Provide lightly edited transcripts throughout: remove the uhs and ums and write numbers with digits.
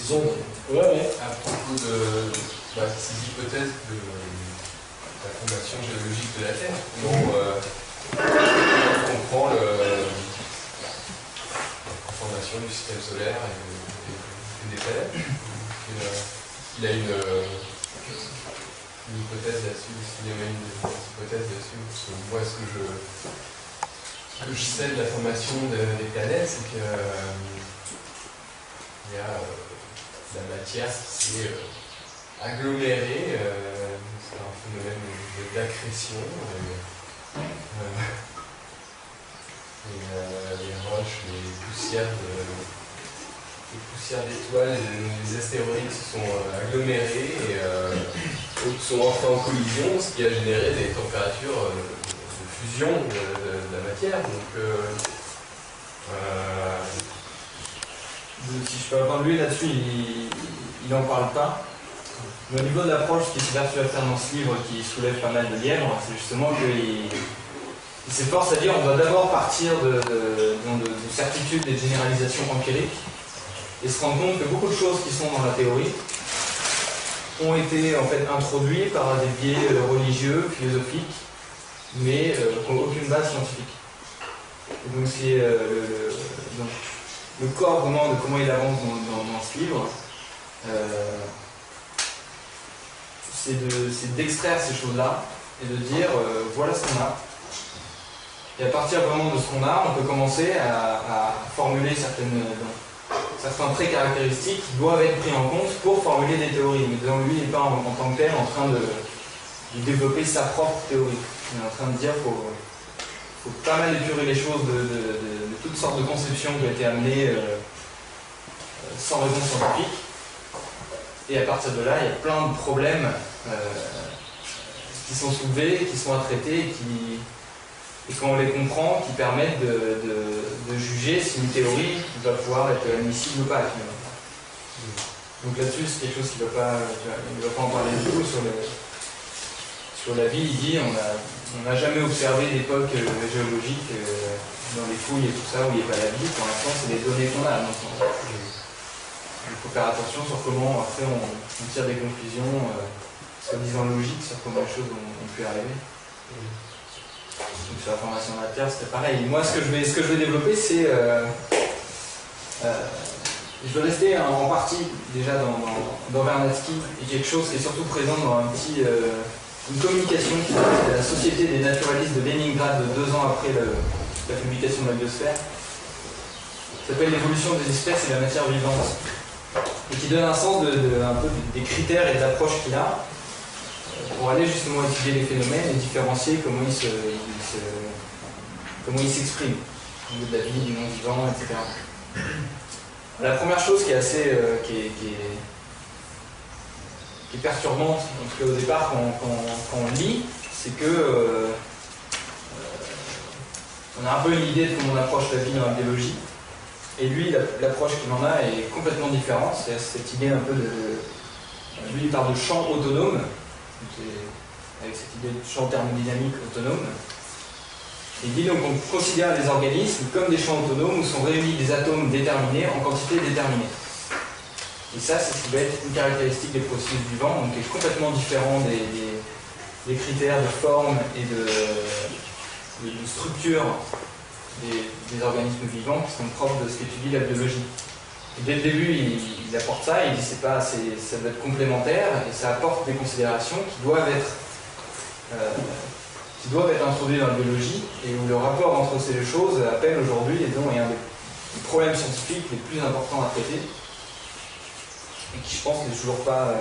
Donc, à propos de ces hypothèses de la formation géologique de la Terre, comment on comprend la formation du système solaire et des planètes. Il a une hypothèse là-dessus, s'il y avait une hypothèse là-dessus, parce que moi, ce que je sais de la formation des planètes, c'est que il y a la matière qui s'est agglomérée, c'est un phénomène d'accrétion, les roches, les poussières d'étoiles, les astéroïdes se sont agglomérés et sont entrés en collision, ce qui a généré des températures de fusion de la matière. Donc, si je peux avoir lui là-dessus, il n'en parle pas. Mais au niveau de l'approche, ce qui est super faire dans ce livre, qui soulève pas mal de lièvres, c'est justement qu'il s'efforce à dire on doit d'abord partir de certitudes et de généralisations empiriques et se rendre compte que beaucoup de choses qui sont dans la théorie ont été en fait introduites par des biais religieux, philosophiques, mais qui n'ont aucune base scientifique. Et donc c'est le corps vraiment de comment il avance dans ce livre, c'est d'extraire ces choses-là et de dire voilà ce qu'on a. Et à partir vraiment de ce qu'on a, on peut commencer à formuler certains traits caractéristiques qui doivent être pris en compte pour formuler des théories. Mais dans lui, il n'est pas en tant que tel en train de développer sa propre théorie. Il est en train de dire qu'il faut pas mal épurer les choses de toutes sortes de conceptions qui ont été amenées sans raison scientifique. Et à partir de là, il y a plein de problèmes qui sont soulevés, qui sont à traiter, et quand on les comprend, qui permettent de juger si une théorie va pouvoir être admissible ou pas. Donc là-dessus, c'est quelque chose qui ne va pas en parler du tout. Sur la vie, il dit on n'a jamais observé d'époque géologique dans les fouilles et tout ça où il n'y a pas la vie. Pour l'instant, c'est les données qu'on a. Donc, il faut faire attention sur comment après on tire des conclusions soi-disant logiques sur comment les choses ont pu arriver. Donc sur la formation de la Terre, c'était pareil. Moi, ce que je vais développer, c'est je vais rester en partie déjà dans Vernadsky et quelque chose qui est surtout présent dans une communication qui est la Société des naturalistes de Leningrad 2 ans après la publication de la biosphère. Ça s'appelle l'évolution des espèces et la matière vivante, et qui donne un sens un peu des critères et de l'approche qu'il a pour aller justement étudier les phénomènes et différencier comment ils s'expriment au niveau de la vie, du non-vivant, etc. La première chose qui est assez qui est perturbante, en tout cas au départ quand on lit, c'est que on a un peu une idée de comment on approche la vie dans la biologie. Et lui, l'approche qu'il en a est complètement différente. C'est cette idée un peu lui, il parle de champ autonome, avec cette idée de champ thermodynamique autonome. Il dit donc on considère les organismes comme des champs autonomes où sont réunis des atomes déterminés en quantité déterminée. Et ça, c'est ce qui va être une caractéristique des processus vivants, donc qui est complètement différent des critères de forme et de structure des organismes vivants qui sont propres de ce qu'étudie la biologie. Et dès le début, il apporte ça, il dit ça doit être complémentaire et ça apporte des considérations qui doivent être introduites dans la biologie et où le rapport entre ces deux choses appelle aujourd'hui et dont est un des problèmes scientifiques les plus importants à traiter et qui, je pense, n'est toujours pas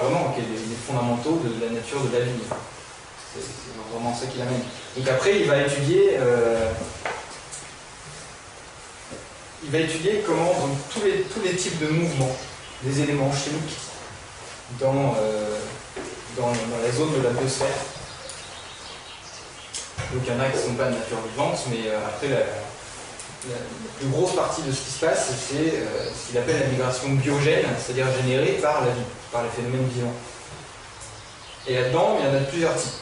vraiment, qui est les fondamentaux de la nature de la vie. C'est vraiment ça qui l'amène. Donc après, il va étudier comment donc, tous les types de mouvements des éléments chimiques dans la zone de la biosphère. Donc il y en a qui ne sont pas de nature vivante, mais après la plus grosse partie de ce qui se passe, c'est ce qu'il appelle la migration biogène, c'est-à-dire générée par la vie, par les phénomènes vivants. Et là-dedans, il y en a de plusieurs types.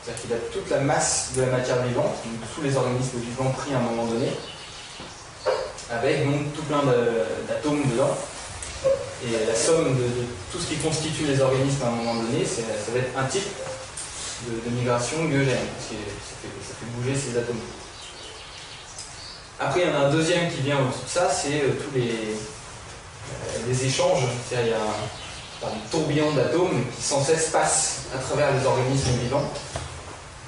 C'est-à-dire qu'il a toute la masse de la matière vivante, donc tous les organismes vivants pris à un moment donné, avec donc tout plein d'atomes dedans. Et la somme de tout ce qui constitue les organismes à un moment donné, ça va être un type de migration biogène, parce que ça fait bouger ces atomes. Après, il y en a un deuxième qui vient au-dessus de ça, c'est tous les échanges. C'est-à-dire, il y a un tourbillon d'atomes qui sans cesse passent à travers les organismes vivants,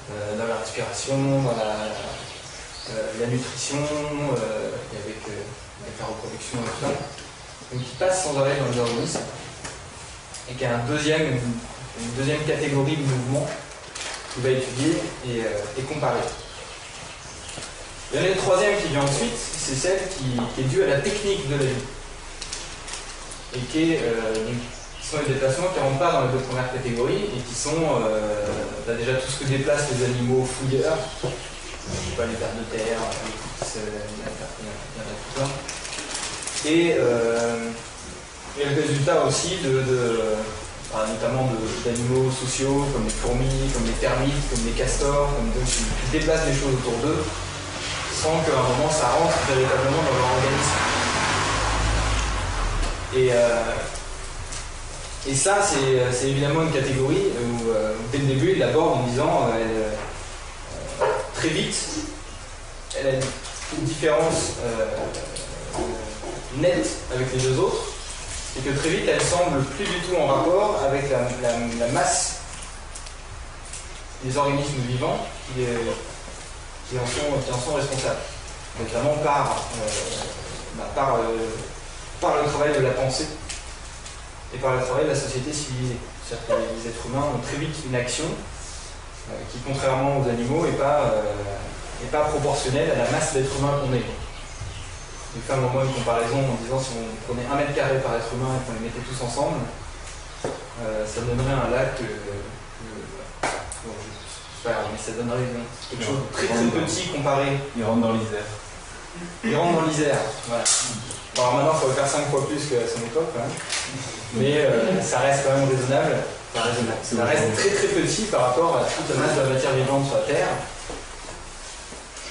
dans la respiration, dans la nutrition, et avec la reproduction et tout ça. Donc, qui passent sans arrêt dans les organismes, et qui a une deuxième catégorie de mouvements qu'il va étudier et comparer. Il y en a une troisième qui vient ensuite, c'est celle qui est due à la technique de la vie. Et qui sont les déplacements qui ne rentrent pas dans les deux premières catégories et qui sont déjà tout ce que déplacent les animaux fouilleurs, pas les vers de terre, tout ça. Et le résultat aussi notamment d'animaux sociaux comme les fourmis, comme les termites, comme les castors, qui déplacent les choses autour d'eux sans qu'à un moment ça rentre véritablement dans leur organisme. Et ça, c'est évidemment une catégorie où dès le début il l'aborde en disant très vite, elle a une différence nette avec les deux autres, et que très vite elle semble plus du tout en rapport avec la masse des organismes vivants qui en sont responsables, notamment par le travail de la pensée et par le travail de la société civilisée. C'est-à-dire que les êtres humains ont très vite une action qui, contrairement aux animaux, n'est pas proportionnelle à la masse d'êtres humains qu'on est. J'ai fait un moment une comparaison en disant si on prenait 1 mètre carré par être humain et qu'on les mettait tous ensemble, ça donnerait un lac mais ça donnerait quelque chose de très très petit comparé. Il rentre dans l'Isère. Il rentre dans l'Isère, voilà. Alors maintenant, il faut faire 5 fois plus qu'à son époque, quand même. Mais ça reste quand même raisonnable. Ça reste très très petit par rapport à toute la masse de la matière vivante sur la Terre.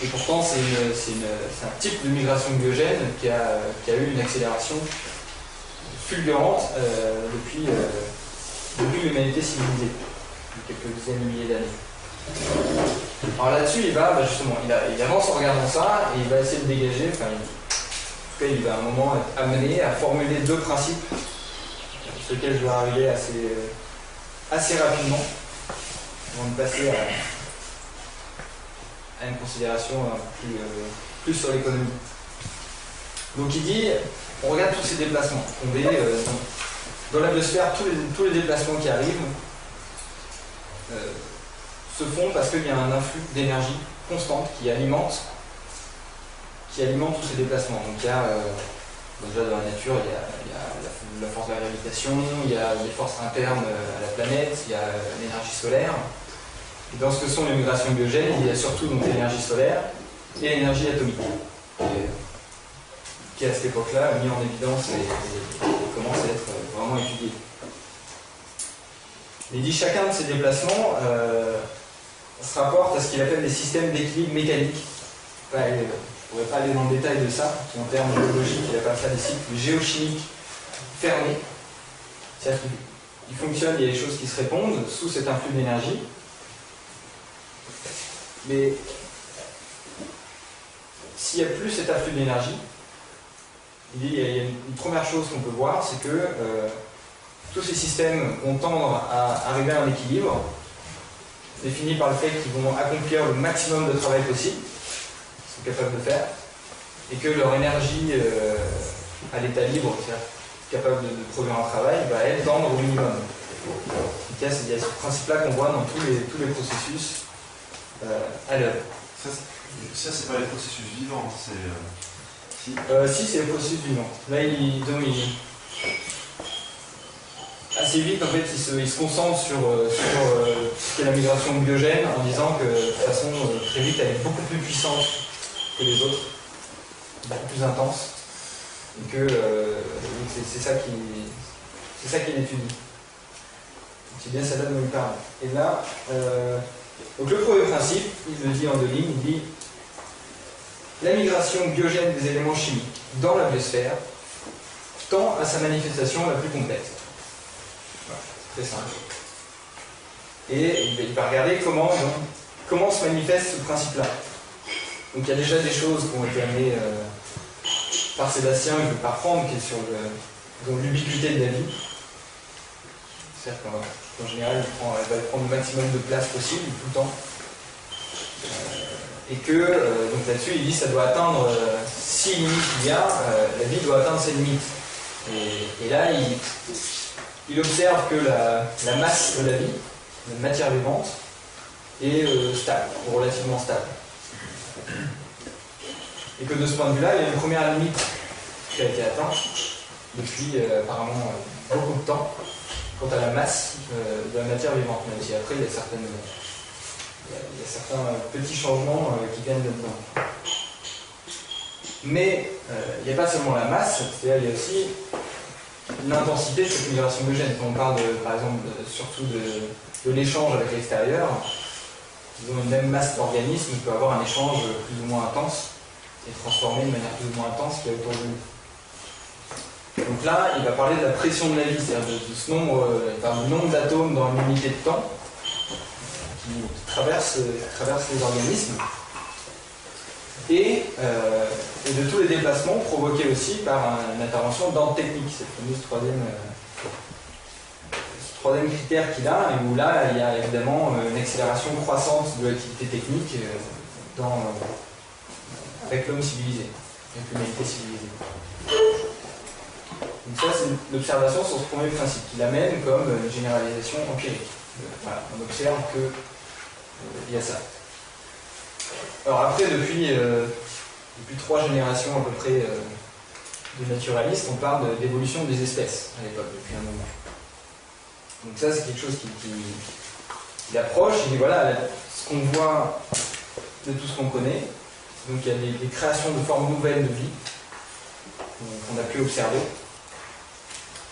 Et pourtant, c'est un type de migration biogène qui a eu une accélération fulgurante depuis l'humanité civilisée, depuis quelques dizaines de milliers d'années. Alors là-dessus, il va justement, il avance en regardant ça et il va essayer de dégager, en tout cas, il va à un moment être amené à formuler deux principes sur lesquels je vais arriver assez rapidement avant de passer à une considération plus sur l'économie. Donc il dit, on regarde tous ces déplacements. Dans la biosphère, tous les déplacements qui arrivent se font parce qu'il y a un influx d'énergie constante qui alimente tous ces déplacements. Donc il y a, déjà dans la nature, il y a la force de la gravitation, il y a les forces internes à la planète, il y a l'énergie solaire. Et dans ce que sont les migrations biogènes, il y a surtout l'énergie solaire et l'énergie atomique, qui à cette époque-là mis en évidence et commence à être vraiment étudié. Il dit chacun de ces déplacements se rapporte à ce qu'il appelle des systèmes d'équilibre mécanique. Je ne pourrais pas aller dans le détail de ça, en termes géologiques, il appelle ça des cycles géochimiques fermés. C'est-à-dire qu'il fonctionne, il y a des choses qui se répondent sous cet influx d'énergie. Mais s'il n'y a plus cet afflux d'énergie, il y a une première chose qu'on peut voir, c'est que tous ces systèmes vont tendre à arriver à un équilibre, défini par le fait qu'ils vont accomplir le maximum de travail possible, qu'ils sont capables de faire, et que leur énergie à l'état libre, c'est-à-dire capable de produire un travail, va elle tendre au minimum. Donc, il y a ce principe-là qu'on voit dans tous les processus à l'œuvre. Ça, c'est pas les processus vivants, c'est... Si, c'est les processus vivants. Là, assez vite, en fait, il se concentre sur ce qu'est la migration biogène en disant que, de toute façon, très vite, elle est beaucoup plus puissante que les autres, beaucoup plus intense, et que c'est ça qu'il étudie. C'est bien celle-là dont il parle. Et là, donc le premier principe, il le dit en 2 lignes, il dit la migration biogène des éléments chimiques dans la biosphère tend à sa manifestation la plus complète. Voilà, c'est très simple. Et il va regarder comment se manifeste ce principe-là. Donc il y a déjà des choses qui ont été amenées par Sébastien, que je ne vais pas reprendre, qui est sur l'ubiquité de la vie. C'est-à-dire qu'en général, il va prendre le maximum de place possible, tout le temps. Et que, donc là-dessus, il dit que ça doit atteindre, si limite il y a, la vie doit atteindre ses limites. Et là, il observe que la masse de la vie, la matière vivante, est stable, ou relativement stable. Et que de ce point de vue-là, il y a une première limite qui a été atteinte depuis apparemment beaucoup de temps quant à la masse de la matière vivante, même si après il y a certains petits changements qui viennent là-dedans. Mais il n'y a pas seulement la masse, c'est-à-dire il y a aussi l'intensité de cette migration de gènes. Quand on parle par exemple surtout de l'échange avec l'extérieur, ils ont une même masse d'organismes, on peut avoir un échange plus ou moins intense et transformé de manière plus ou moins intense qu'il y a autour de nous. Donc là, il va parler de la pression de la vie, c'est-à-dire de ce nombre, du nombre d'atomes dans une unité de temps qui traverse les organismes et de tous les déplacements provoqués aussi par une intervention d'ordre technique, cette fameuse troisième critère qu'il a, et où là il y a évidemment une accélération croissante de l'activité technique avec l'homme civilisé, avec l'humanité civilisée. Donc ça c'est l'observation sur ce premier principe qu'il amène comme une généralisation empirique. Voilà, on observe qu'il y a ça. Alors après, depuis 3 générations à peu près de naturalistes, on parle d'évolution des espèces à l'époque, depuis un moment. Donc ça c'est quelque chose qui approche, il dit voilà, ce qu'on voit de tout ce qu'on connaît, donc il y a des créations de formes nouvelles de vie qu'on a pu observer,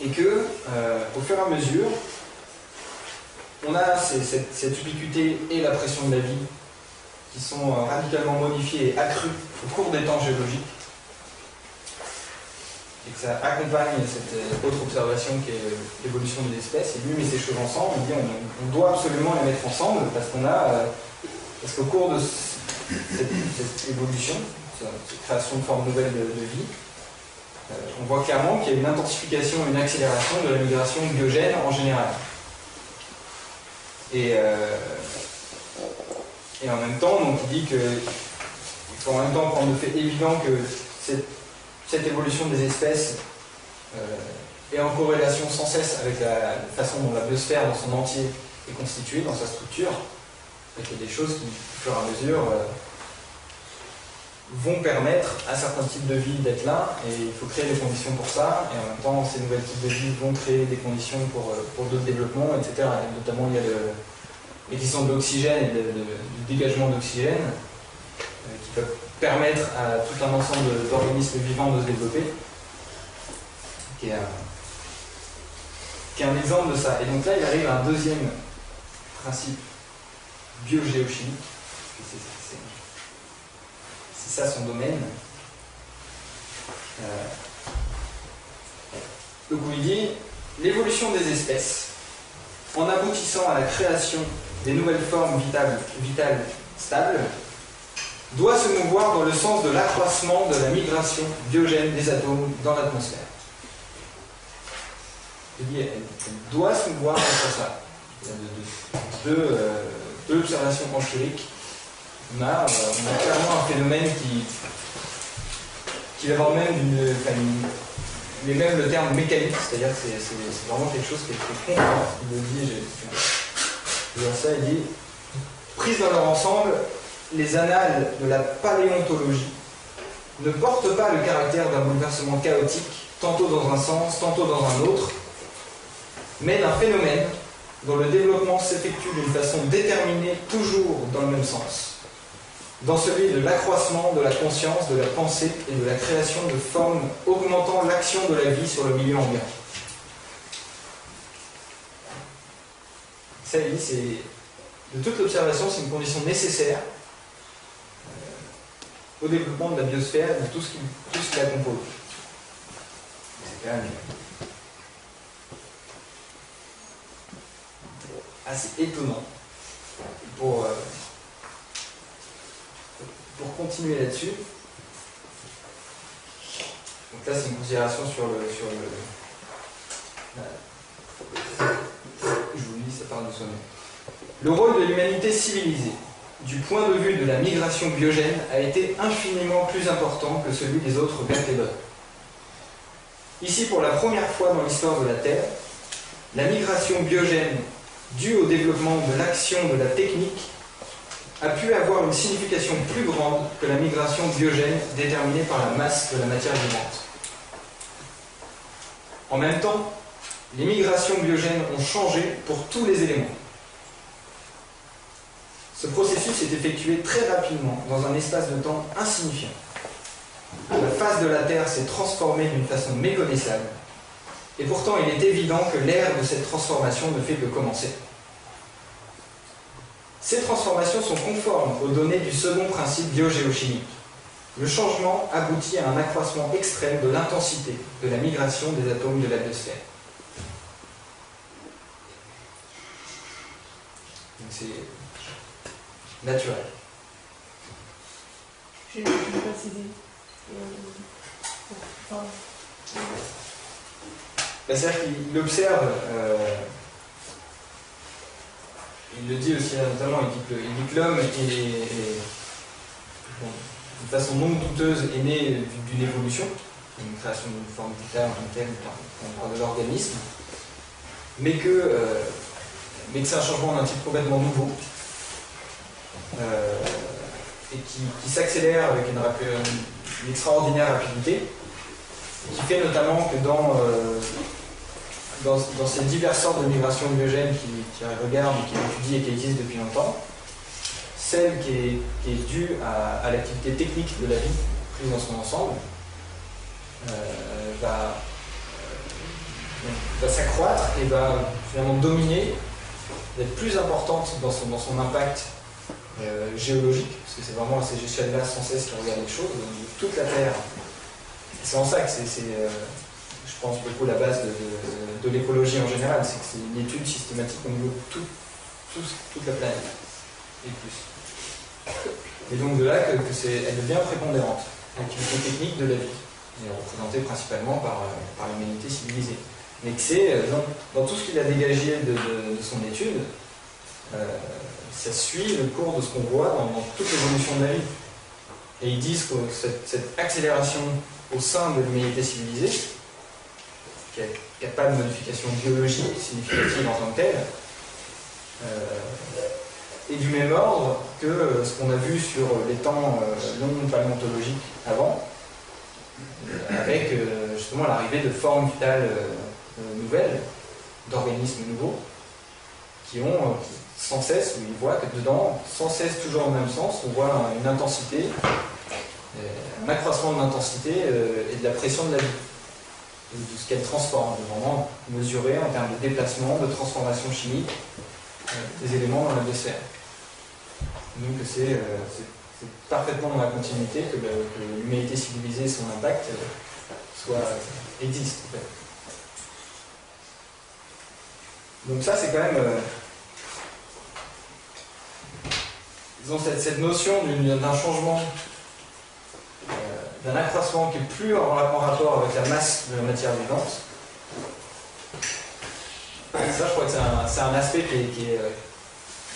et que au fur et à mesure, on a cette ubiquité et la pression de la vie qui sont radicalement modifiées et accrues au cours des temps géologiques, et que ça accompagne cette autre observation qui est l'évolution des espèces. Et lui met ces choses ensemble, il dit on doit absolument les mettre ensemble parce qu'au cours de cette évolution, cette création de formes nouvelles de vie, on voit clairement qu'il y a une intensification, une accélération de la migration biogène en général. Et en même temps, donc, il dit qu'il faut en même temps prendre le fait évident que cette évolution des espèces est en corrélation sans cesse avec la façon dont la biosphère dans son entier est constituée, dans sa structure, et qu'il y a des choses qui, au fur et à mesure, vont permettre à certains types de vie d'être là, et il faut créer les conditions pour ça, et en même temps, ces nouvelles types de vie vont créer des conditions pour d'autres développements, etc. Et notamment, il y a l'existence de l'oxygène et du dégagement d'oxygène, qui peuvent permettre à tout un ensemble d'organismes vivants de se développer, qui est un exemple de ça. Et donc là, il arrive à un deuxième principe biogéochimique, c'est ça son domaine. Donc il dit l'évolution des espèces, en aboutissant à la création des nouvelles formes vitales stables, doit se mouvoir dans le sens de l'accroissement de la migration biogène des atomes dans l'atmosphère. Il dit elle doit se mouvoir dans ça. Il y a de l'observation empirique. On a clairement un phénomène qui va avoir mais même le terme mécanique, c'est-à-dire que c'est vraiment quelque chose qui est très constant. Il le dit, je vois ça, il dit prise dans leur ensemble, les annales de la paléontologie ne portent pas le caractère d'un bouleversement chaotique, tantôt dans un sens, tantôt dans un autre, mais d'un phénomène dont le développement s'effectue d'une façon déterminée, toujours dans le même sens, dans celui de l'accroissement de la conscience, de la pensée et de la création de formes augmentant l'action de la vie sur le milieu ambiant. Ça, il dit, de toute l'observation, c'est une condition nécessaire au développement de la biosphère et de tout ce qui la compose. c'est quand même assez étonnant. Pour continuer là-dessus, donc là c'est une considération sur le je vous lis, ça parle de soi-même. Le rôle de l'humanité civilisée, du point de vue de la migration biogène, a été infiniment plus important que celui des autres vertébrés. Ici, pour la première fois dans l'histoire de la Terre, la migration biogène due au développement de l'action de la technique a pu avoir une signification plus grande que la migration biogène déterminée par la masse de la matière vivante. En même temps, les migrations biogènes ont changé pour tous les éléments. Ce processus est effectué très rapidement dans un espace de temps insignifiant. La face de la Terre s'est transformée d'une façon méconnaissable, et pourtant il est évident que l'ère de cette transformation ne fait que commencer. Ces transformations sont conformes aux données du second principe biogéochimique. Le changement aboutit à un accroissement extrême de l'intensité de la migration des atomes de la biosphère. Donc c'est naturel. Je vais préciser. C'est-à-dire qu'il observe, il le dit aussi notamment, il dit que l'homme de façon non douteuse est né d'une évolution, une création d'une forme vitale en tant que telle, de l'organisme, mais que c'est un changement d'un type complètement nouveau, et qui s'accélère avec une extraordinaire rapidité, qui fait notamment que dans ces diverses sortes de migrations biogènes qui regardent, qui étudient et qui existent depuis longtemps, celle qui est due à l'activité technique de la vie prise dans son ensemble va s'accroître et va finalement dominer, d'être plus importante dans son impact géologique, parce que c'est vraiment à ces échelles-là sans cesse qui regardent les choses, toute la Terre. C'est en ça que c'est je pense, beaucoup la base de l'écologie en général, c'est que c'est une étude systématique au niveau de toute la planète, et plus. Et donc de là elle devient prépondérante, l'activité technique de la vie, et représentée principalement par l'humanité civilisée. Mais que c'est, dans tout ce qu'il a dégagé de son étude, ça suit le cours de ce qu'on voit dans toute l'évolution de la vie. Et ils disent que cette accélération au sein de l'humanité civilisée, qui n'a pas de modification biologique significative en tant que telle, est du même ordre que ce qu'on a vu sur les temps longs paléontologiques avant, avec justement l'arrivée de formes vitales nouvelles, d'organismes nouveaux, qui ont sans cesse, où ils voient que dedans, sans cesse toujours dans le même sens, on voit une intensité, un accroissement de l'intensité et de la pression de la vie, de ce qu'elle transforme, de vraiment mesurer en termes de déplacement, de transformation chimique des éléments dans la biosphère. Donc c'est parfaitement dans la continuité que l'humanité civilisée et son impact existent. En fait. Donc ça c'est quand même disons cette notion d'un changement, d'un accroissement qui est plus en rapport avec la masse de la matière vivante. Ça je crois que c'est un aspect qui est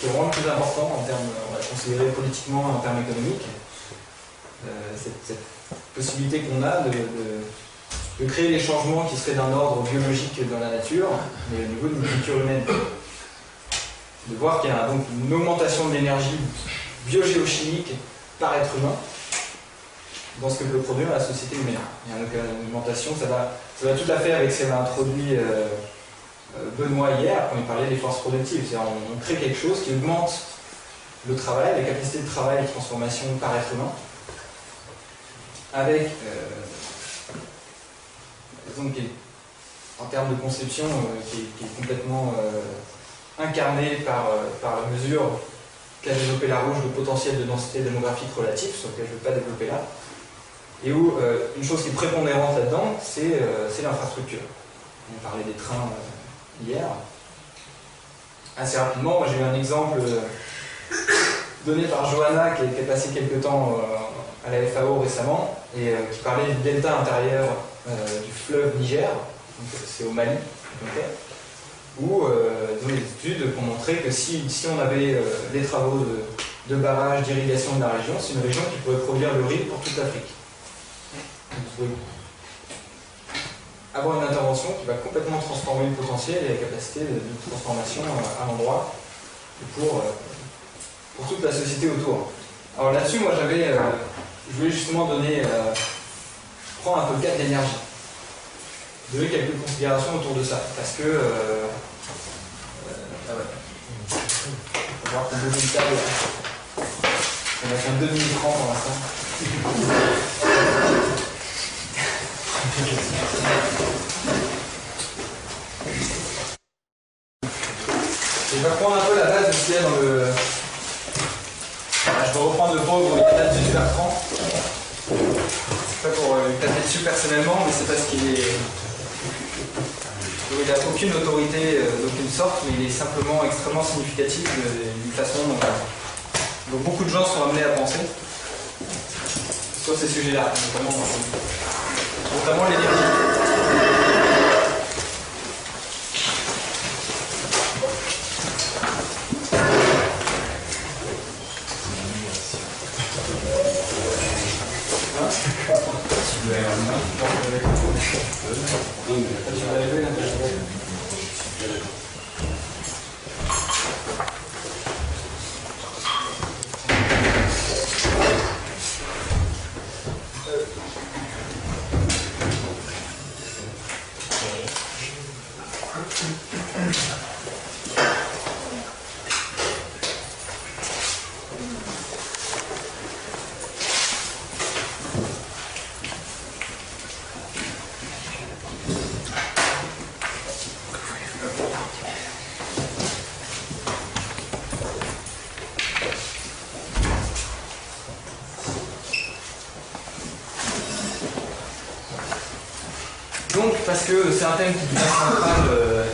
vraiment le plus important en termes, on va considérer politiquement et en termes économiques. Cette possibilité qu'on a de créer des changements qui seraient d'un ordre biologique dans la nature, mais au niveau d'une culture humaine. De voir qu'il y a donc une augmentation de l'énergie biogéochimique par être humain dans ce que peut produire la société humaine. Il y a donc une augmentation, ça va tout à fait avec ce qu'a introduit Benoît hier quand il parlait des forces productives. C'est-à-dire on crée quelque chose qui augmente le travail, la capacité de travail et de transformation par être humain, avec donc en termes de conception qui est complètement incarné par la mesure qu'a développé Larouche de potentiel de densité démographique relatif, sur lequel je ne vais pas développer là, et où une chose qui est prépondérante là-dedans, c'est l'infrastructure. On parlait des trains hier. Assez rapidement, moi j'ai eu un exemple donné par Johanna qui est passé quelque temps à la FAO récemment et qui parlait du delta intérieur du fleuve Niger, c'est au Mali, où des études ont montré que si on avait des travaux de barrage, d'irrigation de la région, c'est une région qui pourrait produire le riz pour toute l'Afrique. On pourrait avoir une intervention qui va complètement transformer le potentiel et la capacité de transformation à l'endroit pour toute la société autour. Alors là-dessus, moi je voulais justement prendre un peu le cas de l'énergie. Donner quelques considérations autour de ça. Parce que on va voir qu'on donne une table. On va faire 2 minutes 30 pour l'instant. Je vais reprendre un peu la base de ce qu'il y a dans le. Je vais reprendre le pauvre Yann de Bertrand. C'est pas pour lui taper dessus personnellement, mais c'est parce qu'il est. Il n'a aucune autorité d'aucune sorte, mais il est simplement extrêmement significatif d'une façon dont beaucoup de gens sont amenés à penser sur ces sujets-là, notamment l'énergie. Parce que c'est un thème qui devient central,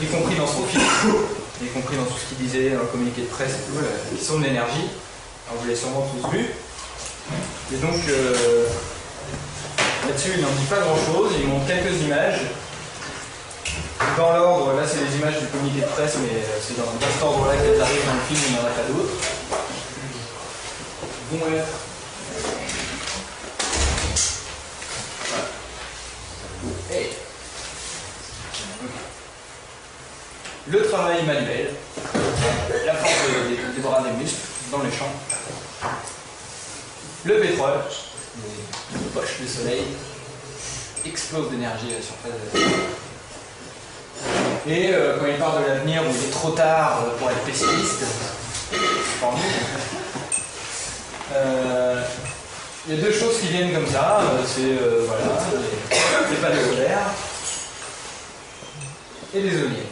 y compris dans son film, y compris dans tout ce qu'il disait dans le communiqué de presse et tout, la question de l'énergie. Alors vous l'avez sûrement tous vu. Et donc là-dessus, il n'en dit pas grand-chose, il montre quelques images. Dans l'ordre, là c'est les images du communiqué de presse, mais c'est dans cet ordre-là qu'elles arrivent dans le film, il n'y en a pas d'autres. Vont être. Le travail manuel, la force des bras des muscles dans les champs, le pétrole, les poches de soleil, explose d'énergie à la surface de la Terre. Et quand il parle de l'avenir où il est trop tard pour être pessimiste, pour nous, il y a deux choses qui viennent comme ça, c'est voilà, les panneaux solaires et les éoliennes.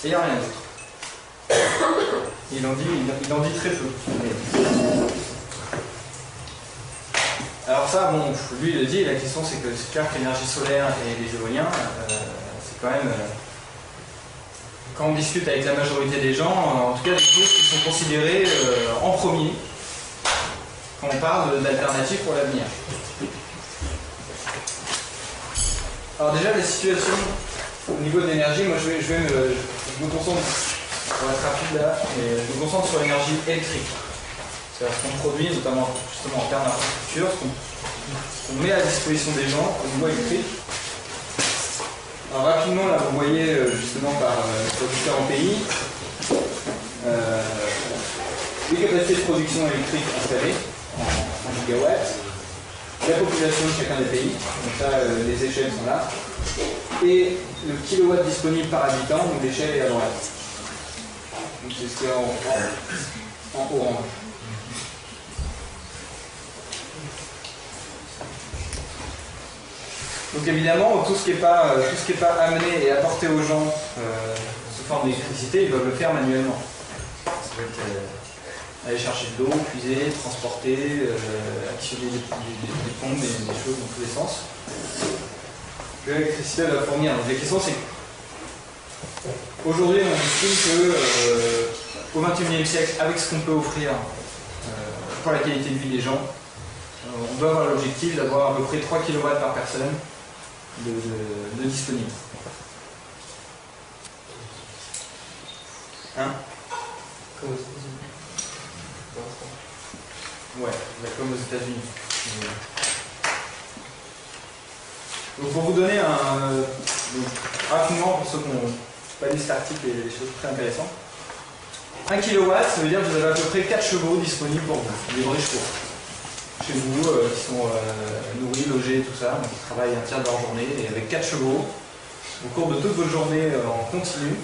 Et il n'y a rien d'autre. Il en dit très peu. Alors ça, bon, lui il le dit, la question c'est que c'est clair que l'énergie solaire et les éoliens, c'est quand même... quand on discute avec la majorité des gens, en tout cas des choses qui sont considérées en premier quand on parle d'alternatives pour l'avenir. Alors déjà, la situation au niveau de l'énergie, moi je me concentre, pour être rapide là, mais je me concentre sur l'énergie électrique. C'est-à-dire ce qu'on produit, notamment justement en termes d'infrastructure, ce qu'on met à disposition des gens au niveau électrique. Alors rapidement, là vous voyez justement sur différents pays les capacités de production électrique installées en gigawatts, la population de chacun des pays, donc ça les échelles sont là, et le kilowatt disponible par habitant, donc l'échelle est à droite. Donc c'est ce qui est en orange. Donc évidemment, tout ce qui n'est pas amené et apporté aux gens sous forme d'électricité, ils doivent le faire manuellement. Ça va être aller chercher de l'eau, puiser, transporter, actionner des pompes, des choses dans tous les sens. Que l'électricité va fournir. Donc la question c'est aujourd'hui on estime que au XXIe siècle, avec ce qu'on peut offrir pour la qualité de vie des gens, on doit avoir l'objectif d'avoir à peu près 3 kW par personne de disponible. Hein? Comme aux États-Unis. Ouais, comme aux États-Unis. Donc pour vous donner rapidement, pour ceux qui n'ont pas lu cet article, il y a des choses très intéressantes. 1 kW, ça veut dire que vous avez à peu près 4 chevaux disponibles pour vous, des vrais chevaux. Chez vous, qui sont nourris, logés, tout ça, donc ils travaillent un tiers de leur journée, et avec 4 chevaux, au cours de toute votre journée en continu,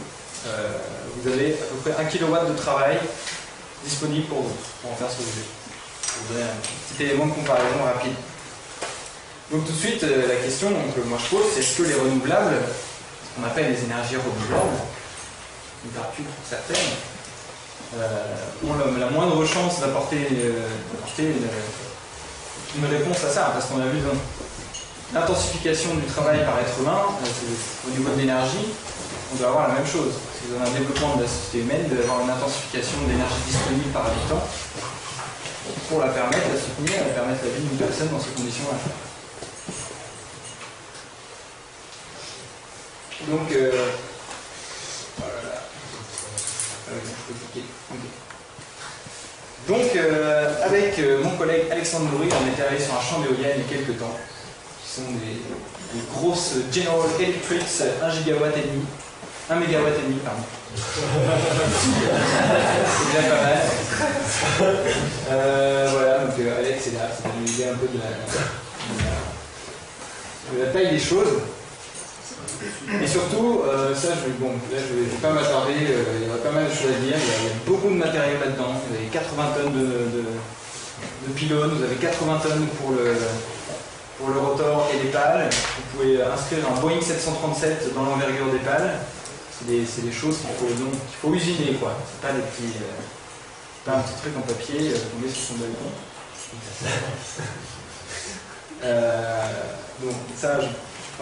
vous avez à peu près 1 kW de travail disponible pour vous, pour en faire ce que vous voulez. Pour vous donner un petit élément de comparaison rapide. Donc tout de suite, la question que moi je pose, c'est est-ce que les renouvelables, ce qu'on appelle les énergies renouvelables, une vertu certaine, ont la moindre chance d'apporter une réponse à ça, parce qu'on a vu dans l'intensification du travail par être humain, au niveau de l'énergie, on doit avoir la même chose. Si vous avez un développement de la société humaine, vous devez avoir une intensification de l'énergie disponible par habitant pour la permettre, la soutenir, et permettre la vie d'une personne dans ces conditions-là. Donc, voilà. Je peux cliquer. Okay. Donc, avec mon collègue Alexandre Loury, on était allé sur un champ d'éoliennes il y a quelques temps, qui sont des grosses General Electric 1 gigawatt et demi, 1 mégawatt et demi, pardon. C'est déjà pas mal. Voilà, donc Alex est là, ça va nous aider un peu de la taille des choses. Et surtout, là je vais pas m'attarder, il y aura pas mal de choses à dire, il y a beaucoup de matériaux là-dedans, vous avez 80 tonnes de pylônes, vous avez 80 tonnes pour le rotor et les pales, vous pouvez inscrire un Boeing 737 dans l'envergure des pales, c'est des choses qu'il faut usiner, quoi. C'est pas des petits, pas un petit truc en papier tombé sur son balcon. Donc ça, je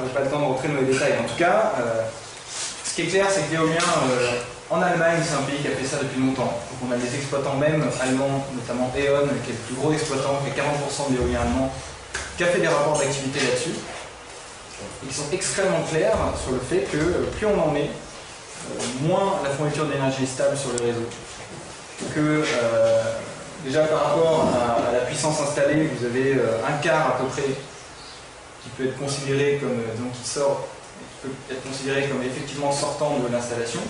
n'ai pas le temps de rentrer dans les détails. En tout cas, ce qui est clair, c'est que l'éolien, en Allemagne, c'est un pays qui a fait ça depuis longtemps. Donc on a des exploitants même allemands, notamment E.ON, qui est le plus gros exploitant, qui est 40% de l'éolien allemand, qui a fait des rapports d'activité là-dessus, et qui sont extrêmement clairs sur le fait que plus on en met, moins la fourniture d'énergie est stable sur le réseau. Que déjà par rapport à la puissance installée, vous avez un quart à peu près qui peut être considéré comme qui peut être considéré comme effectivement sortant de l'installation.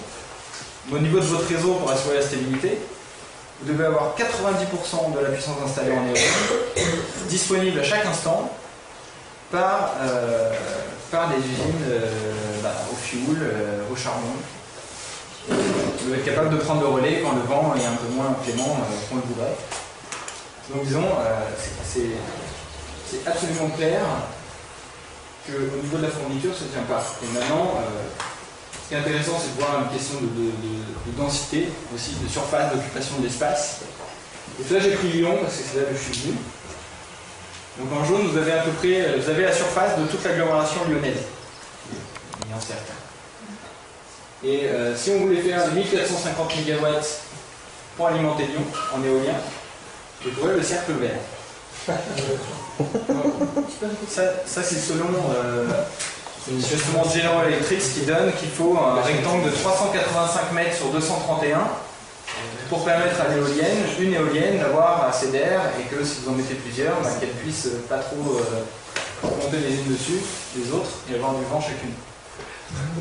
Au niveau de votre réseau, pour assurer la stabilité, vous devez avoir 90% de la puissance installée en éolien disponible à chaque instant par des usines au fioul, au charbon. Vous devez être capable de prendre le relais quand le vent est un peu moins clément qu'on le voudrait. Donc disons, c'est absolument clair qu'au niveau de la fourniture, ça ne tient pas. Et maintenant, ce qui est intéressant, c'est de voir une question de densité, aussi de surface, d'occupation de l'espace. Et là, j'ai pris Lyon, parce que c'est là que je suis venu. Donc en jaune, vous avez à peu près la surface de toute l'agglomération lyonnaise. Et en cercle. Et si on voulait faire 1450 MW pour alimenter Lyon en éolien, vous trouverez le cercle vert. Ça c'est selon justement General Electric qui donne qu'il faut un rectangle de 385 mètres sur 231 pour permettre à une éolienne d'avoir assez d'air et que si vous en mettez plusieurs, qu'elles puissent pas trop monter les unes dessus les autres et avoir du vent chacune.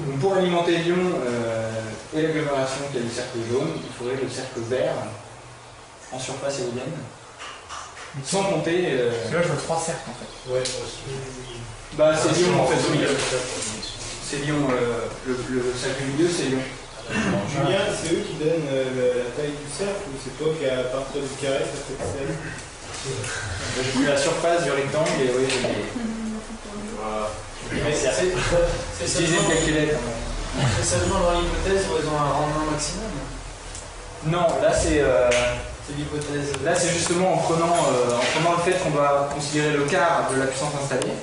Donc pour alimenter Lyon et l'agglomération qui a le cercle jaune, il faudrait le cercle vert en surface éolienne. Sans compter. Parce que là je vois 3 cercles en fait. Ouais, bah c'est Lyon en fait au milieu. C'est Lyon, le cercle du milieu c'est Lyon. Julien, c'est eux qui donnent la taille du cercle ou c'est toi qui à partir du carré ça fait celle? J'ai pris la surface du rectangle et oui j'ai des. Voilà. Mais c'est utilisé une calculette. C'est seulement dans l'hypothèse où ils ont un rendement maximum. Non, là c'est C'est l'hypothèse. Là, c'est justement en prenant le fait qu'on doit considérer le quart de la puissance installée.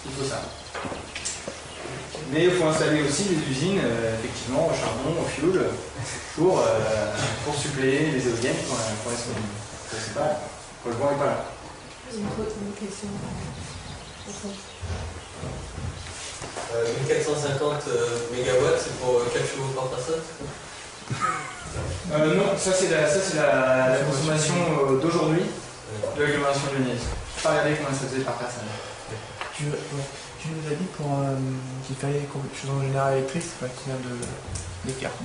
Il faut ça. Mais il faut installer aussi des usines, effectivement, au charbon, au fioul, pour suppléer les éoliennes pour les disponibles. C'est pas là. Le vent n'est pas là. Une question. 1450 MW, c'est pour 4 chevaux par personne? Non, ça c'est la consommation d'aujourd'hui de l'agglomération lyonnaise. Pas regarder comment ça faisait par personne. Tu nous as dit qu'il fallait quelque chose en général électrique, c'est pas combien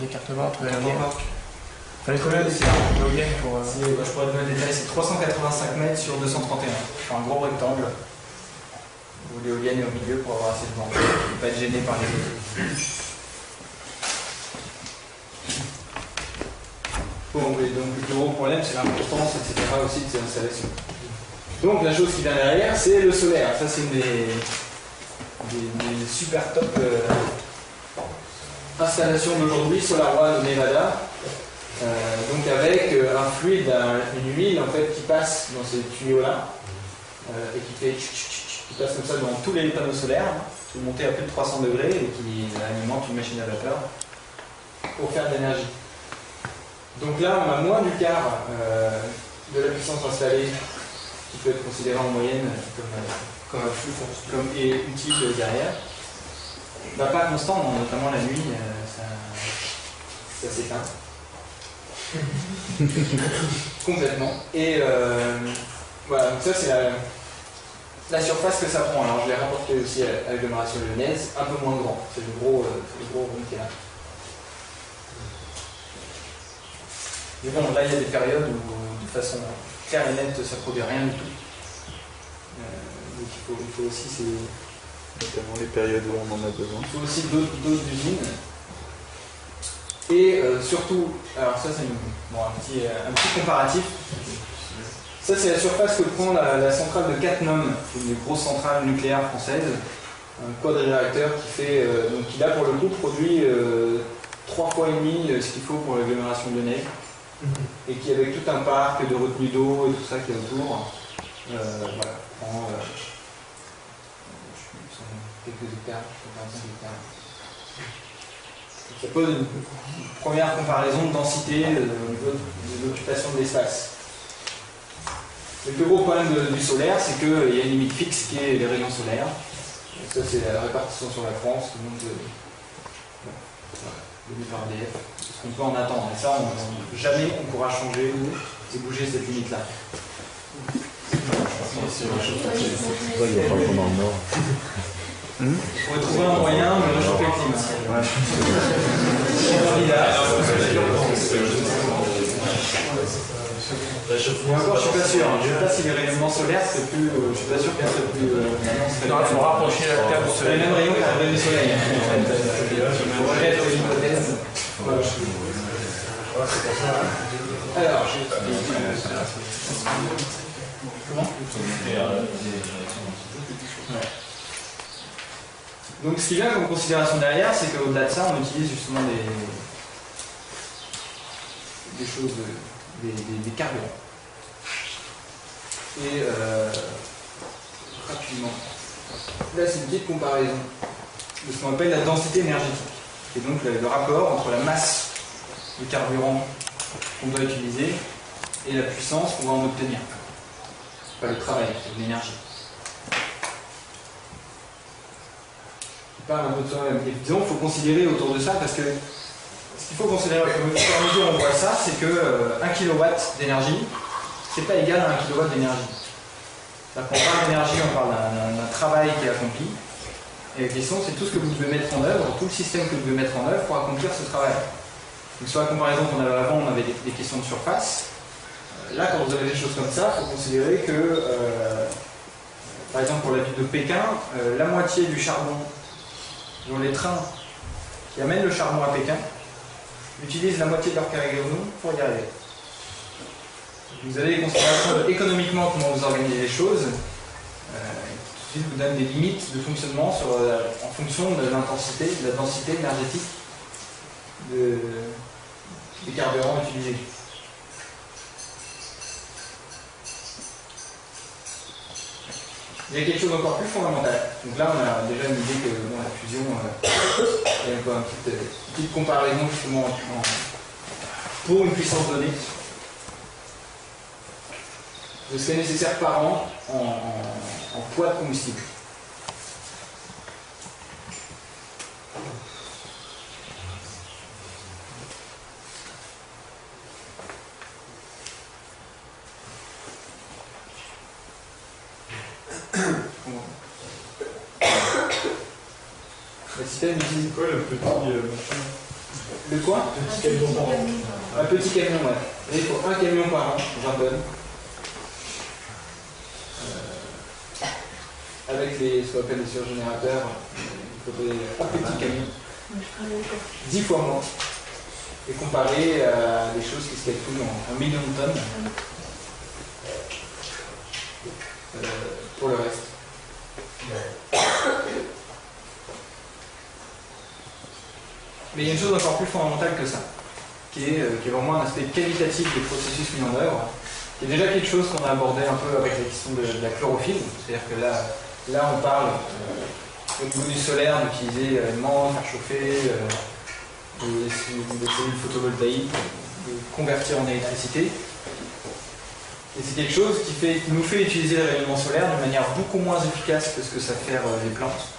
d'écartement entre l'éolienne? Il fallait combien d'éoliennes pour... Je pourrais te donner le détail, c'est 385 mètres sur 231. Enfin, un gros rectangle où l'éolienne est au milieu pour avoir assez de vent et pas être gêné par les autres. Bon, et donc le gros problème c'est l'importance, etc. aussi de ces installations. Donc la chose qui vient derrière, c'est le solaire. Ça c'est une des super top installations d'aujourd'hui, Solar One au Nevada. Donc avec un fluide, une huile en fait qui passe dans ces tuyaux-là et qui passe comme ça dans tous les panneaux solaires, qui est monté à plus de 300 degrés et qui alimente une machine à vapeur pour faire de l'énergie. Donc là, on a moins du quart de la puissance installée qui peut être considérée en moyenne comme un flux et utile derrière. Bah, pas constant, notamment la nuit, ça s'éteint. Complètement. Et voilà, donc ça c'est la surface que ça prend. Alors je l'ai rapporté aussi à l'agglomération lyonnaise, un peu moins grand. C'est le gros rond qui est là. Mais bon, là il y a des périodes où de façon claire et nette ça ne produit rien du tout. Donc il faut aussi notamment les périodes où on en a besoin. Il faut aussi d'autres usines. Et surtout, alors ça c'est un petit comparatif. Ça c'est la surface que prend la centrale de Cattenom, une des grosses centrales nucléaires françaises, un quadriréacteur qui là pour le coup produit 3 fois et demi ce qu'il faut pour l'agglomération lyonnaise, et qui avec tout un parc de retenue d'eau et tout ça qui est autour, voilà, prend quelques hectares, 25 hectares. Ça pose une première comparaison de densité au niveau de l'occupation de l'espace. Le plus gros problème du solaire, c'est qu'il y a une limite fixe qui est les rayons solaires. Et ça, c'est la répartition sur la France, tout le monde donné par EDF. C'est ce qu'on peut en attendre. Et ça, jamais on pourra changer ou bouger cette limite-là. Il n'y a pas vraiment le Nord. On pourrait trouver un moyen de réchauffer le climat. Mais encore, je suis pas sûr. Je ne sais pas si les rayonnements solaires, c'est plus. Je suis pas sûr qu'elle serait plus. Non, il faut rapprocher la Terre du C'est Soleil. les mêmes rayons qu'un rayon du soleil. On rejette l'hypothèse. Alors, comment? Donc ce qui vient comme considération derrière, c'est qu'au-delà de ça, on utilise justement des choses, des carburants. Et rapidement, là c'est une petite comparaison de ce qu'on appelle la densité énergétique. Et donc le rapport entre la masse de carburant qu'on doit utiliser et la puissance qu'on va en obtenir. Pas le travail, c'est l'énergie. Parle un peu de soi-même. Et disons qu'il faut considérer autour de ça, parce que ce qu'il faut considérer au fur et à mesure on voit ça, c'est que 1 kW d'énergie, c'est pas égal à 1 kW d'énergie. Quand on parle d'énergie, on parle d'un travail qui est accompli. Et la question, c'est tout ce que vous devez mettre en œuvre, tout le système que vous devez mettre en œuvre pour accomplir ce travail. Donc sur la comparaison qu'on avait avant, on avait des questions de surface. Là, quand vous avez des choses comme ça, il faut considérer que, par exemple pour la ville de Pékin, la moitié du charbon dont les trains qui amènent le charbon à Pékin utilisent la moitié de leur cargaison pour y arriver. Vous avez des considérations économiquement comment vous organisez les choses, qui vous donnent des limites de fonctionnement en fonction de l'intensité, de la densité énergétique des carburants utilisés. Il y a quelque chose d'encore plus fondamental. Donc là, on a déjà une idée que bon, la fusion, il y a encore une petite comparaison justement pour une puissance donnée de ce qui est nécessaire par an en poids de combustible. Le système utilise quoi le petit machin? Le quoi? Petit camion. Un petit camion, ouais. Et il faut un camion par an, 20 tonnes. Avec ce qu'on appelle les surgénérateurs, il faudrait un petit camion. 10 fois moins. Et comparé à des choses qui se calculent en 1 million de tonnes pour le reste. Mais il y a une chose encore plus fondamentale que ça, qui est vraiment un aspect qualitatif des processus mis en œuvre, qui est déjà quelque chose qu'on a abordé un peu avec la question de la chlorophylle. C'est-à-dire que là on parle au niveau du solaire d'utiliser éléments, faire chauffer des cellules photovoltaïques, de convertir en électricité. Et c'est quelque chose qui nous fait utiliser le rayonnement solaire d'une manière beaucoup moins efficace que ce que savent faire les plantes.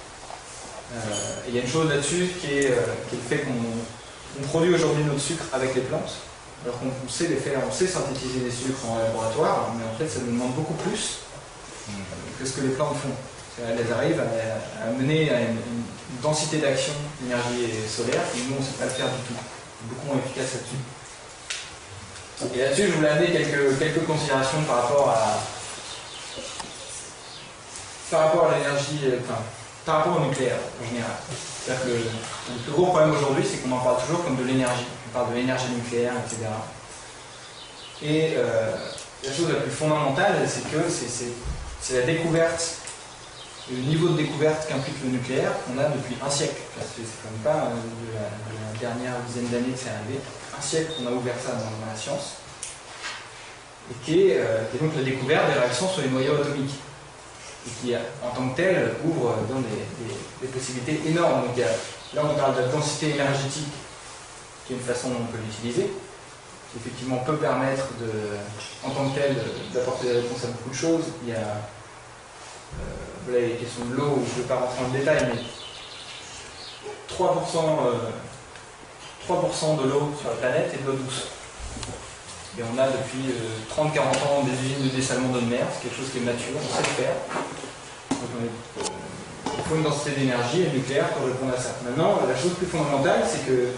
Il y a une chose là-dessus qui est le fait qu'on produit aujourd'hui notre sucre avec les plantes, alors qu'on sait les faire, on sait synthétiser des sucres en laboratoire, mais en fait ça nous demande beaucoup plus que ce que les plantes font. Elles arrivent à mener à une densité d'action d'énergie solaire, et nous on ne sait pas le faire du tout. Beaucoup moins efficace là-dessus. Et là-dessus, je voulais amener quelques considérations par rapport à l'énergie, par rapport au nucléaire en général. C'est-à-dire que le plus gros problème aujourd'hui, c'est qu'on en parle toujours comme de l'énergie. On parle de l'énergie nucléaire, etc. Et la chose la plus fondamentale, c'est que c'est la découverte, le niveau de découverte qu'implique le nucléaire qu'on a depuis un siècle. C'est quand même pas de la dernière dizaine d'années que c'est arrivé. Un siècle qu'on a ouvert ça dans la science. Et qui est donc la découverte des réactions sur les noyaux atomiques. Et qui, en tant que tel, ouvre des possibilités énormes. Donc, là, on parle de la densité énergétique, qui est une façon dont on peut l'utiliser, qui effectivement peut permettre, en tant que tel, d'apporter des réponses à beaucoup de choses. Il y a voilà, les questions de l'eau, je ne vais pas rentrer dans le détail, mais 3% de l'eau sur la planète est de l'eau douce. Et on a depuis 30-40 ans des usines de dessalement d'eau de mer, c'est quelque chose qui est mature, on sait le faire. Donc il faut une densité d'énergie et le nucléaire pour répondre à ça. Maintenant, la chose plus fondamentale, c'est que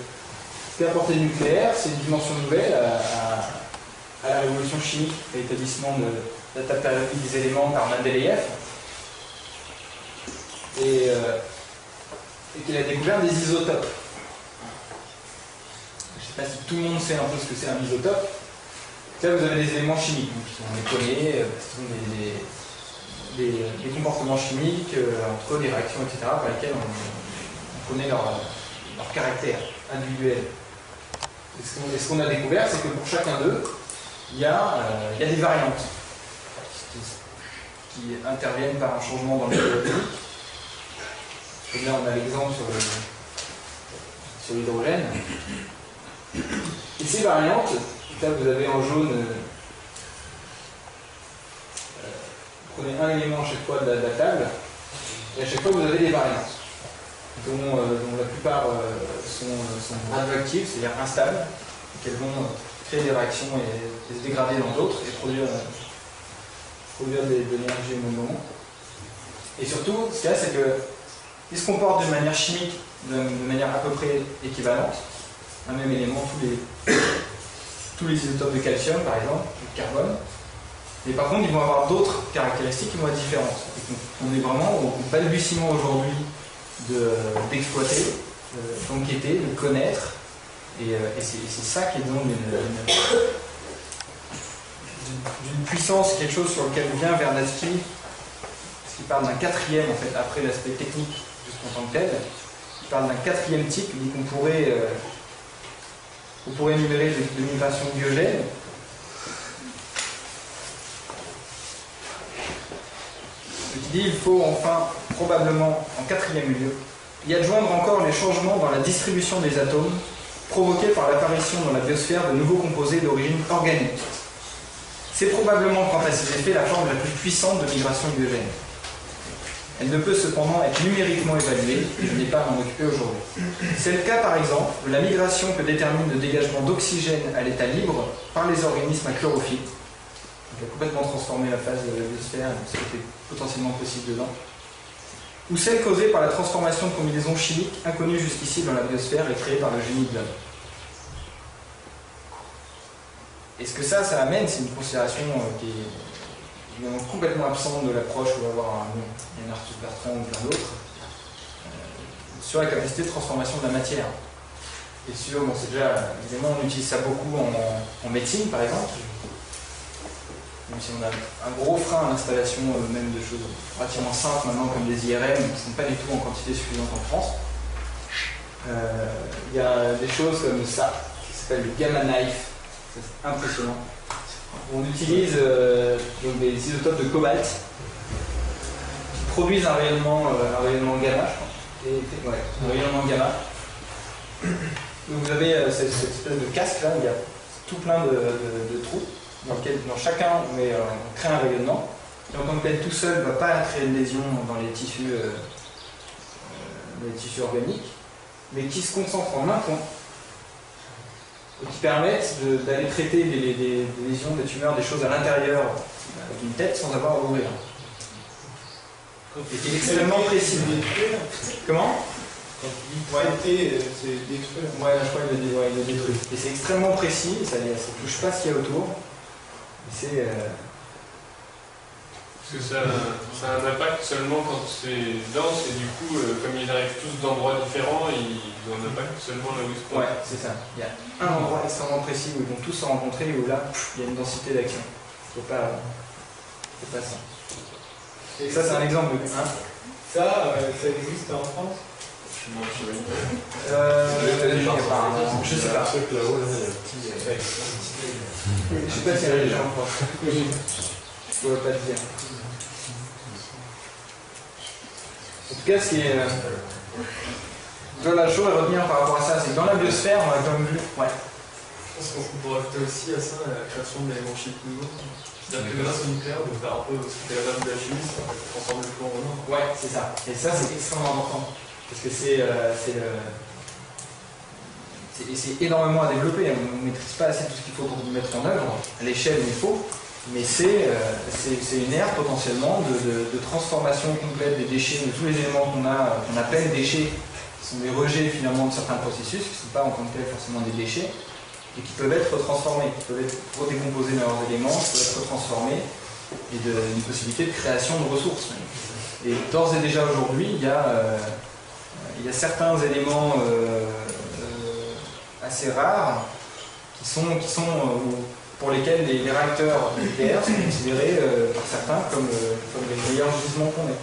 ce qu'a apporté le nucléaire, c'est une dimension nouvelle à la révolution chimique, à l'établissement de la taxonomie des éléments par Mendeleïev, et qu'il a découvert des isotopes. Je ne sais pas si tout le monde sait un peu ce que c'est un isotope. Là, vous avez des éléments chimiques, on les connaît, ce sont des comportements chimiques entre eux, des réactions, etc., par lesquelles on connaît leur caractère individuel. Et ce qu'on a découvert, c'est que pour chacun d'eux, il y a des variantes qui interviennent par un changement dans le milieu atomique. Là, on a l'exemple sur l'hydrogène. Et ces variantes, là vous avez en jaune, prenez un élément à chaque fois de la table, et à chaque fois vous avez des variantes, dont la plupart sont radioactives, c'est-à-dire instables, et qu'elles vont créer des réactions et se dégrader dans d'autres, et produire de l'énergie au même moment. Et surtout, ce qu'il y a, c'est qu'ils se comportent d'une manière chimique, de manière à peu près équivalente, un même élément, tous les isotopes de calcium par exemple, de carbone, mais par contre ils vont avoir d'autres caractéristiques qui vont être différentes. On est vraiment au balbutiement aujourd'hui d'exploiter, d'enquêter, de connaître, et c'est ça qui donne d'une puissance, quelque chose sur lequel vient Vernadsky, parce qu'il parle d'un quatrième en fait, après l'aspect technique juste en tant que tel, il parle d'un quatrième type, il dit qu'on pourrait ou pour énumérer de migration biogène. Qui dit il faut enfin, probablement, en quatrième lieu, y adjoindre encore les changements dans la distribution des atomes provoqués par l'apparition dans la biosphère de nouveaux composés d'origine organique. C'est probablement, quant à ces effets, la forme la plus puissante de migration biogène. Elle ne peut cependant être numériquement évaluée, et je n'ai pas à m'en occuper aujourd'hui. C'est le cas, par exemple, de la migration que détermine le dégagement d'oxygène à l'état libre par les organismes à chlorophylle. Donc, il a complètement transformé la phase de la biosphère, ce qui était potentiellement possible dedans. Ou celle causée par la transformation de combinaisons chimiques inconnues jusqu'ici dans la biosphère et créées par le génie de l'homme. Et ce que ça amène, c'est une considération qui est évidemment complètement absente de l'approche où on va avoir un Arthur Bertrand ou plein d'autres, sur la capacité de transformation de la matière. Et sur, bon, c'est déjà, évidemment, on utilise ça beaucoup en médecine, par exemple. Même si on a un gros frein à l'installation même de choses relativement simples maintenant comme des IRM qui ne sont pas du tout en quantité suffisante en France. Il y a des choses comme ça qui s'appelle le gamma knife, c'est impressionnant. On utilise donc des isotopes de cobalt qui produisent un rayonnement gamma, je crois. Un rayonnement gamma. Donc vous avez cette espèce de casque là, il y a tout plein de trous. Dans chacun, on crée un rayonnement. Et en tant que tel, tout seul ne va pas créer de lésions dans les tissus organiques, mais qui se concentrent en un point et qui permettent d'aller traiter des lésions, des tumeurs, des choses à l'intérieur d'une tête sans avoir à ouvrir. Et qui est extrêmement précis. Comment ? Quand il dit traiter, c'est détruire. Ouais, je crois qu'il le détruit. Et c'est extrêmement précis, ça ne touche pas ce qu'il y a autour. C'est parce que ça a un impact seulement quand c'est dense et du coup, comme ils arrivent tous d'endroits différents, ils ont un impact seulement là où ils se trouvent. Ouais, c'est ça. Il y a un endroit extrêmement précis où ils vont tous se rencontrer et où là, il y a une densité d'action. C'est pas ça. Et ça, c'est un exemple de... Hein Ça existe en France? Je sais pas. Je sais pas si elle est déjà en France. Je pourrais pas te dire. En tout cas, ce qui est... la chose à retenir par rapport à ça, c'est que dans la biosphère, on a quand même vu... Ouais. Je pense qu'on pourrait ajouter aussi à ça la création de l'éléments chimiques nouveaux. C'est-à-dire que grâce au nucléaire, on peut faire un peu ce qui est la base de la chimie, ça va transformer le plomb en or. Ouais, c'est ça. Et ça, c'est extrêmement important. Parce que c'est énormément à développer. On ne maîtrise pas assez tout ce qu'il faut pour mettre en œuvre. À l'échelle, il faut. Mais c'est une ère potentiellement de transformation complète des déchets, de tous les éléments qu'on appelle déchets, qui sont des rejets finalement de certains processus, qui ne sont pas en tant que tels forcément des déchets, et qui peuvent être transformés, qui peuvent être redécomposés dans leurs éléments, qui peuvent être transformés, et une possibilité de création de ressources. Et d'ores et déjà aujourd'hui, il y a certains éléments assez rares pour lesquels les réacteurs nucléaires sont considérés par certains comme les meilleurs gisements qu'on ait.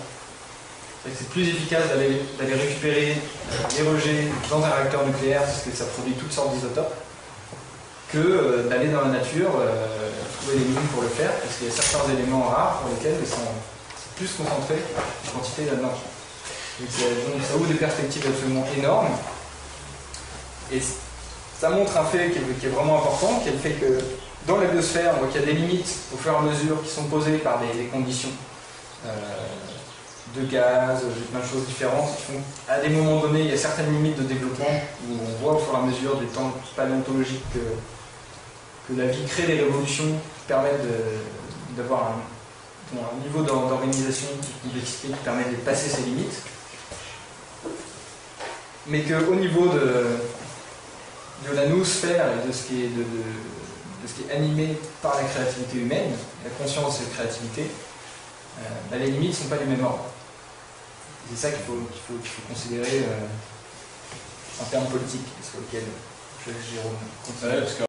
C'est plus efficace d'aller récupérer les rejets dans un réacteur nucléaire parce que ça produit toutes sortes d'isotopes que d'aller dans la nature trouver des mines pour le faire parce qu'il y a certains éléments rares pour lesquels c'est plus concentré en quantité là-dedans. Donc ça ouvre des perspectives absolument énormes. Et ça montre un fait qui est vraiment important, qui est le fait que dans la biosphère, on voit qu'il y a des limites au fur et à mesure qui sont posées par des conditions de gaz, de plein de choses différentes qui font à des moments donnés, il y a certaines limites de développement où on voit au fur et à mesure des temps paléontologiques que la vie crée des révolutions qui permettent d'avoir un niveau d'organisation, de complexité qui permet de passer ces limites. Mais qu'au niveau de la noosphère et de ce qui est animé par la créativité humaine, la conscience de cette créativité, les limites ne sont pas du même ordre. C'est ça qu'il faut considérer en termes politiques, sur lequel Jérôme continue.